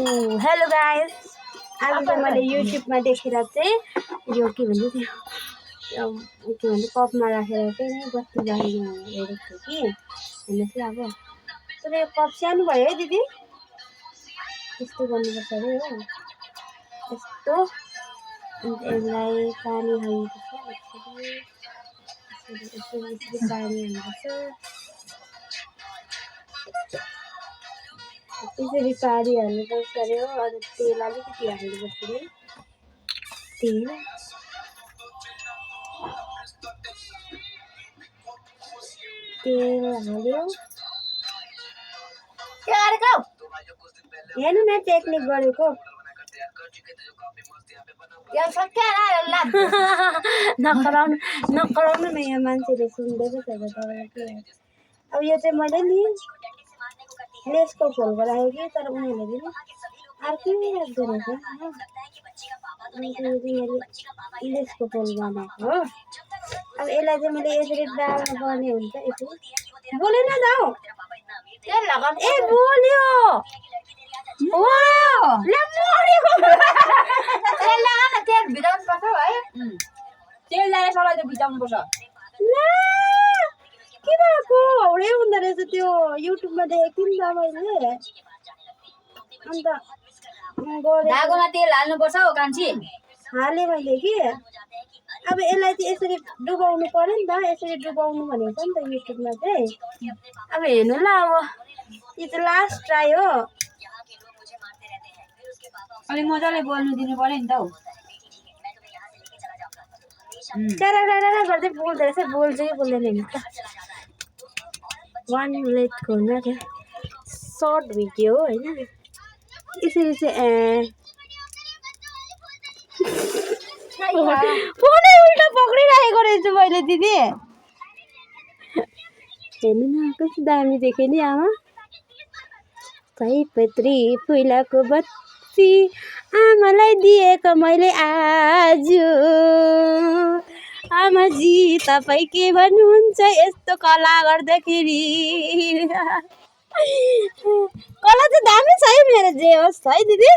Hello guys, आज चाहिँ मैले युट्युबमा देखेर चाहिँ यो के भन्छ कपमा राखेर चाहिँ नि बत्ती बाल्नु हेरेको थिएँ कि हेर्नुहोस् ल। अब तर यो कप सानो भयो है दिदी, यस्तो गर्नुपर्छ अरे हो, यस्तो। अन्त यसलाई पानी हाल्नुपर्छ, यसरी पानी हाल्नुपर्छ, यसरी पानी हाल्नुपर्छ अरे हो। अन्त तेल अलिकति हाल्नुपर्छ अरे, तेल हाल्यो। हेर्नु न टेक्निक गरेको नकराउनु न, यहाँ मान्छेले सुन्दैछ त तपाईँलाई। अब यो चाहिँ मैले नि लेसको खोलको राखेँ कि, तर उनीहरूले पनि अर्कै राख्दो रहेछ हो। मैले लेसको खोल बनाएको हो। अब यसलाई चाहिँ मैले यसरी डाल्नु पर्ने हुन्छ। यसरी बोलेन जाऊ ए बोल्यो तेल लगाएर सलाई भिजाउनुपर्छ। के भएको हौडै हुँदो रहेछ त्यो, युट्युबमा देखेको थिएँ नि त मैले। अन्त धागोमा तेल हाल्नुपर्छ हो कान्छी, हालेँ मैले कि। अब यसलाई चाहिँ यसरी डुबाउनु पर्यो नि त, यसरी डुबाउनु भनेको छ नि त युट्युबमा चाहिँ। अब हेर्नु ल, अब यो चाहिँ लास्ट ट्राई हो। अलिक मजाले बोल्नु दिनु पर्यो नि त हौ। टाढा गर्दै बोल्दो रहेछ, बोल्छ कि बोल्दैन हेर्नु त। 1 मिनटको न त्यो सर्ट भिडियो हो होइन। यसरी चाहिँ फोनै उल्टा पक्रिरहेको रहेछु मैले दिदी। हेर्नु न कस्तो दामी देखेँ नि आमा। सयपत्री फुलाको बत्ती आमालाई दिएको मैले आज। आमाजी तपाईँ के भन्नुहुन्छ यस्तो कला गर्दाखेरि? कला चाहिँ दामी छ है मेरो, जे होस् है दिदी।